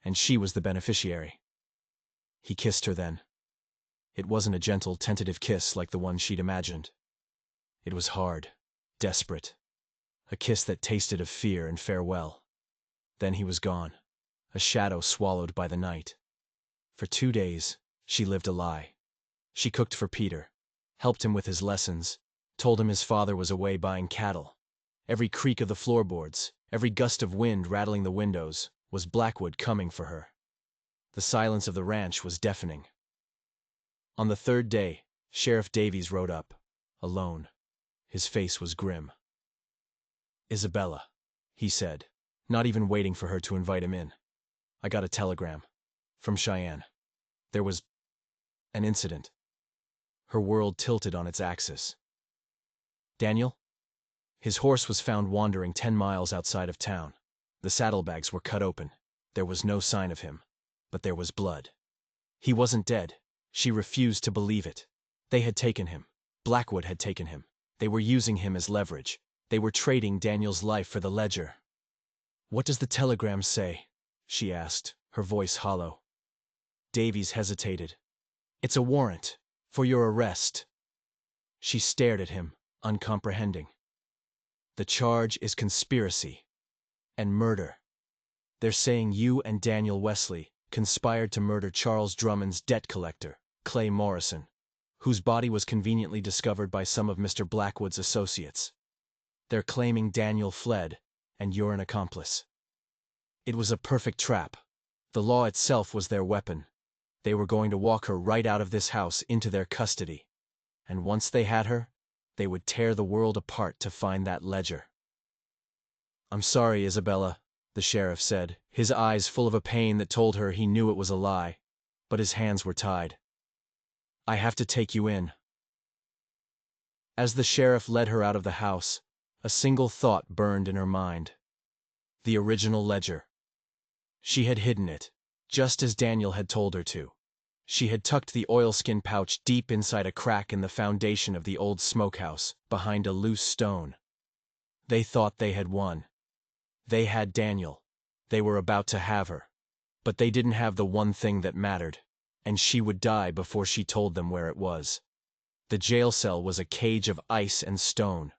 and she was the beneficiary. He kissed her then. It wasn't a gentle, tentative kiss like the one she'd imagined. It was hard, desperate, a kiss that tasted of fear and farewell. Then he was gone, a shadow swallowed by the night. For 2 days, she lived a lie. She cooked for Peter, helped him with his lessons, told him his father was away buying cattle. Every creak of the floorboards, every gust of wind rattling the windows, was Blackwood coming for her. The silence of the ranch was deafening. On the 3rd day, Sheriff Davies rode up, alone. His face was grim. "Isabella," he said, not even waiting for her to invite him in. "I got a telegram. From Cheyenne. There was an incident." Her world tilted on its axis. "Daniel?" His horse was found wandering 10 miles outside of town. The saddlebags were cut open. There was no sign of him, but there was blood. He wasn't dead. She refused to believe it. They had taken him. Blackwood had taken him. They were using him as leverage. They were trading Daniel's life for the ledger. "What does the telegram say?" she asked, her voice hollow. Davies hesitated. "It's a warrant. For your arrest." She stared at him, uncomprehending. "The charge is conspiracy and murder. They're saying you and Daniel Wesley conspired to murder Charles Drummond's debt collector, Clay Morrison, whose body was conveniently discovered by some of Mr. Blackwood's associates. They're claiming Daniel fled, and you're an accomplice. It was a perfect trap. The law itself was their weapon. They were going to walk her right out of this house into their custody. And once they had her, they would tear the world apart to find that ledger." "I'm sorry, Isabella," the sheriff said, his eyes full of a pain that told her he knew it was a lie, but his hands were tied. "I have to take you in." As the sheriff led her out of the house, a single thought burned in her mind. The original ledger. She had hidden it, just as Daniel had told her to. She had tucked the oilskin pouch deep inside a crack in the foundation of the old smokehouse, behind a loose stone. They thought they had won. They had Daniel. They were about to have her. But they didn't have the one thing that mattered, and she would die before she told them where it was. The jail cell was a cage of ice and stone.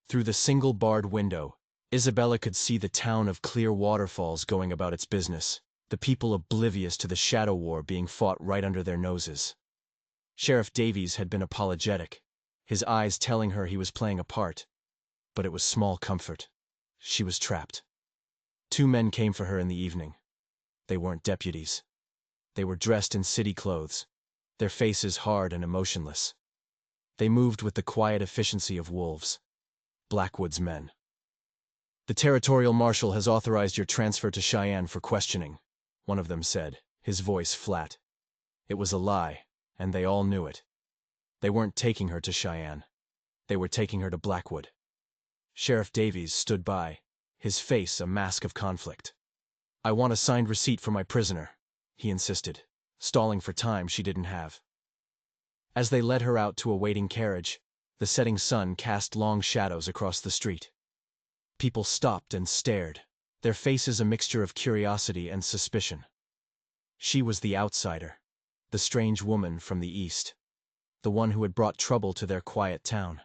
Through the single barred window, Isabella could see the town of Clear Waterfalls going about its business, the people oblivious to the shadow war being fought right under their noses. Sheriff Davies had been apologetic, his eyes telling her he was playing a part. But it was small comfort. She was trapped. 2 men came for her in the evening. They weren't deputies. They were dressed in city clothes, their faces hard and emotionless. They moved with the quiet efficiency of wolves. Blackwood's men. "The territorial marshal has authorized your transfer to Cheyenne for questioning," one of them said, his voice flat. It was a lie, and they all knew it. They weren't taking her to Cheyenne. They were taking her to Blackwood. Sheriff Davies stood by, his face a mask of conflict. "I want a signed receipt for my prisoner," he insisted, stalling for time she didn't have. As they led her out to a waiting carriage, the setting sun cast long shadows across the street. People stopped and stared, their faces a mixture of curiosity and suspicion. She was the outsider, the strange woman from the east, the one who had brought trouble to their quiet town.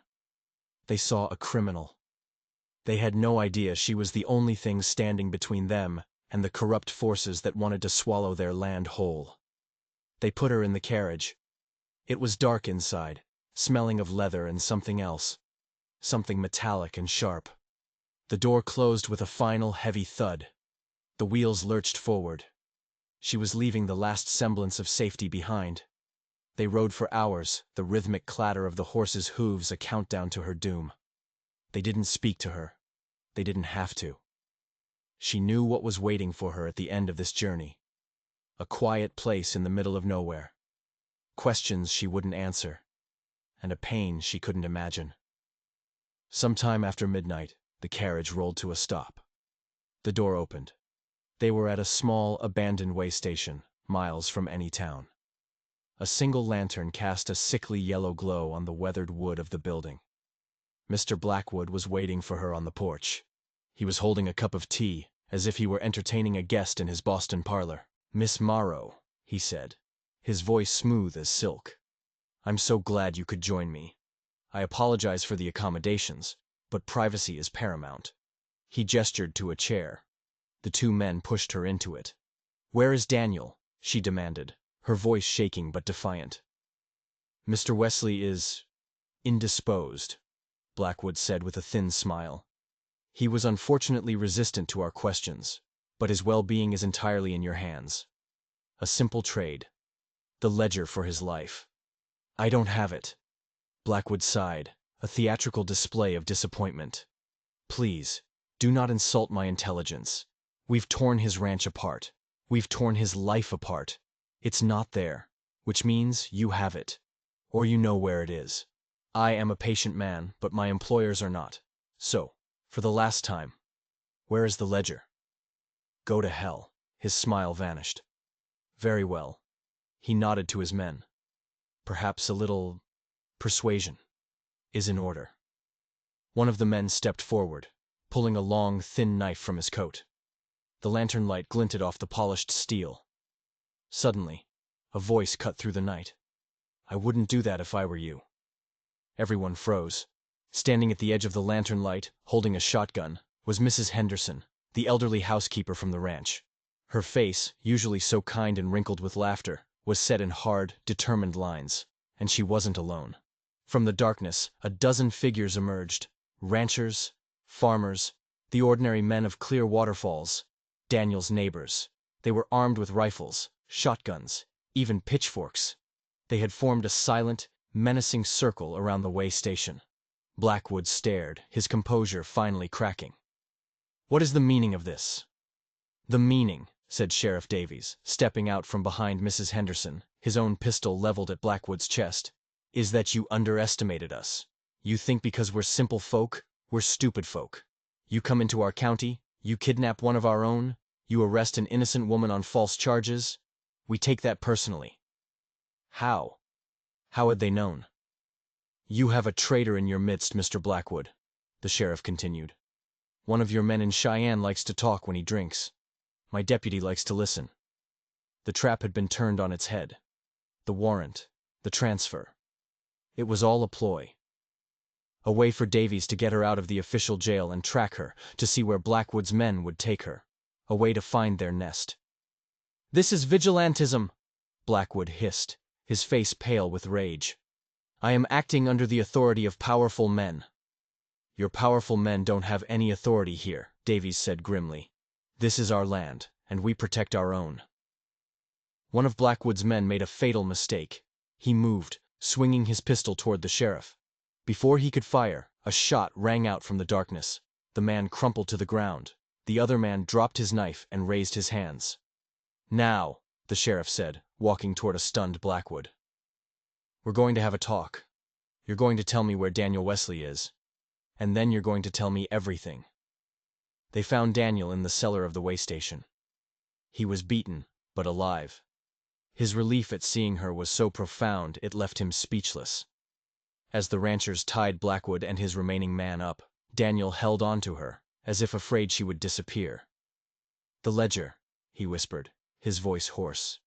They saw a criminal. They had no idea she was the only thing standing between them and the corrupt forces that wanted to swallow their land whole. They put her in the carriage. It was dark inside, smelling of leather and something else, something metallic and sharp. The door closed with a final heavy thud. The wheels lurched forward. She was leaving the last semblance of safety behind. They rode for hours, the rhythmic clatter of the horses' hooves a countdown to her doom. They didn't speak to her. They didn't have to. She knew what was waiting for her at the end of this journey. A quiet place in the middle of nowhere. Questions she wouldn't answer. And a pain she couldn't imagine. Sometime after midnight, the carriage rolled to a stop. The door opened. They were at a small, abandoned way station, miles from any town. A single lantern cast a sickly yellow glow on the weathered wood of the building. Mr. Blackwood was waiting for her on the porch. He was holding a cup of tea, as if he were entertaining a guest in his Boston parlor. "Miss Morrow," he said, his voice smooth as silk. "I'm so glad you could join me. I apologize for the accommodations, but privacy is paramount." He gestured to a chair. The 2 men pushed her into it. "Where is Daniel?" she demanded, her voice shaking but defiant. "Mr. Wesley is indisposed," Blackwood said with a thin smile. "He was unfortunately resistant to our questions, but his well-being is entirely in your hands. A simple trade. The ledger for his life." "I don't have it." Blackwood sighed, a theatrical display of disappointment. "Please, do not insult my intelligence. We've torn his ranch apart. We've torn his life apart. It's not there, which means you have it, or you know where it is. I am a patient man, but my employers are not. So, for the last time, where is the ledger?" "Go to hell." His smile vanished. "Very well." He nodded to his men. "Perhaps a little persuasion is in order." One of the men stepped forward, pulling a long, thin knife from his coat. The lantern light glinted off the polished steel. Suddenly, a voice cut through the night. "I wouldn't do that if I were you." Everyone froze. Standing at the edge of the lantern light, holding a shotgun, was Mrs. Henderson, the elderly housekeeper from the ranch. Her face, usually so kind and wrinkled with laughter, was set in hard, determined lines. And she wasn't alone. From the darkness, a dozen figures emerged. Ranchers, farmers, the ordinary men of Clear Waterfalls, Daniel's neighbors. They were armed with rifles, shotguns, even pitchforks. They had formed a silent, menacing circle around the way station. Blackwood stared, his composure finally cracking. "What is the meaning of this?" "The meaning," said Sheriff Davies, stepping out from behind Mrs. Henderson, his own pistol leveled at Blackwood's chest, "is that you underestimated us. You think because we're simple folk, we're stupid folk. You come into our county, you kidnap one of our own, you arrest an innocent woman on false charges. We take that personally." "How? How had they known?" "You have a traitor in your midst, Mr. Blackwood," the sheriff continued. "One of your men in Cheyenne likes to talk when he drinks. My deputy likes to listen." The trap had been turned on its head. The warrant, the transfer. It was all a ploy. A way for Davies to get her out of the official jail and track her, to see where Blackwood's men would take her. A way to find their nest. "This is vigilantism," Blackwood hissed, his face pale with rage. "I am acting under the authority of powerful men." "Your powerful men don't have any authority here," Davies said grimly. "This is our land, and we protect our own." One of Blackwood's men made a fatal mistake. He moved, swinging his pistol toward the sheriff. Before he could fire, a shot rang out from the darkness. The man crumpled to the ground. The other man dropped his knife and raised his hands. "Now," the sheriff said, walking toward a stunned Blackwood. "We're going to have a talk. You're going to tell me where Daniel Wesley is. And then you're going to tell me everything." They found Daniel in the cellar of the way station. He was beaten, but alive. His relief at seeing her was so profound it left him speechless. As the ranchers tied Blackwood and his remaining man up, Daniel held on to her, as if afraid she would disappear. "The ledger," he whispered, his voice hoarse.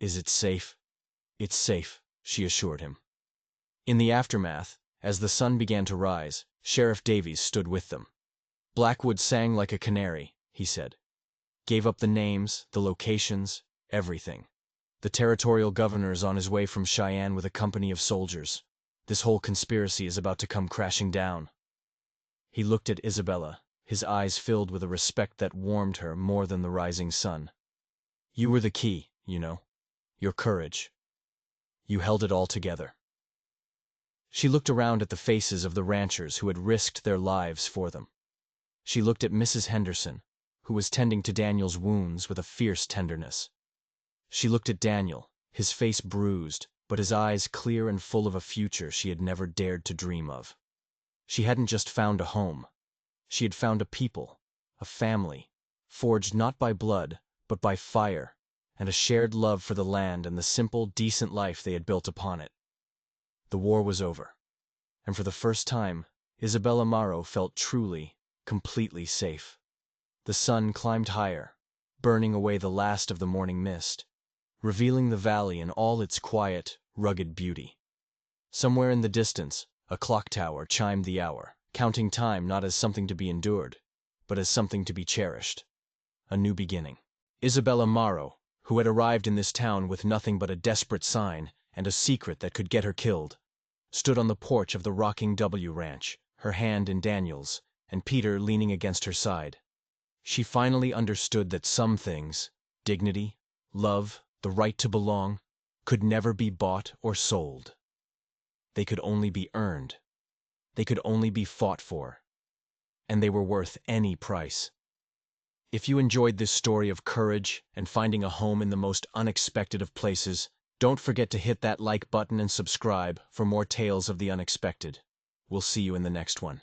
"Is it safe?" "It's safe," she assured him. In the aftermath, as the sun began to rise, Sheriff Davies stood with them. "Blackwood sang like a canary," he said. "Gave up the names, the locations, everything. The territorial governor is on his way from Cheyenne with a company of soldiers. This whole conspiracy is about to come crashing down." He looked at Isabella, his eyes filled with a respect that warmed her more than the rising sun. "You were the key, you know. Your courage. You held it all together." She looked around at the faces of the ranchers who had risked their lives for them. She looked at Mrs. Henderson, who was tending to Daniel's wounds with a fierce tenderness. She looked at Daniel, his face bruised, but his eyes clear and full of a future she had never dared to dream of. She hadn't just found a home. She had found a people, a family, forged not by blood, but by fire, and a shared love for the land and the simple, decent life they had built upon it. The war was over, and for the first time, Isabella Morrow felt truly, completely safe. The sun climbed higher, burning away the last of the morning mist, revealing the valley in all its quiet, rugged beauty. Somewhere in the distance, a clock tower chimed the hour, counting time not as something to be endured, but as something to be cherished. A new beginning. Isabella Morrow, who had arrived in this town with nothing but a desperate sign and a secret that could get her killed, stood on the porch of the Rocking W Ranch, her hand in Daniel's, and Peter leaning against her side. She finally understood that some things, dignity, love, the right to belong, could never be bought or sold. They could only be earned. They could only be fought for. And they were worth any price. If you enjoyed this story of courage and finding a home in the most unexpected of places, don't forget to hit that like button and subscribe for more tales of the unexpected. We'll see you in the next one.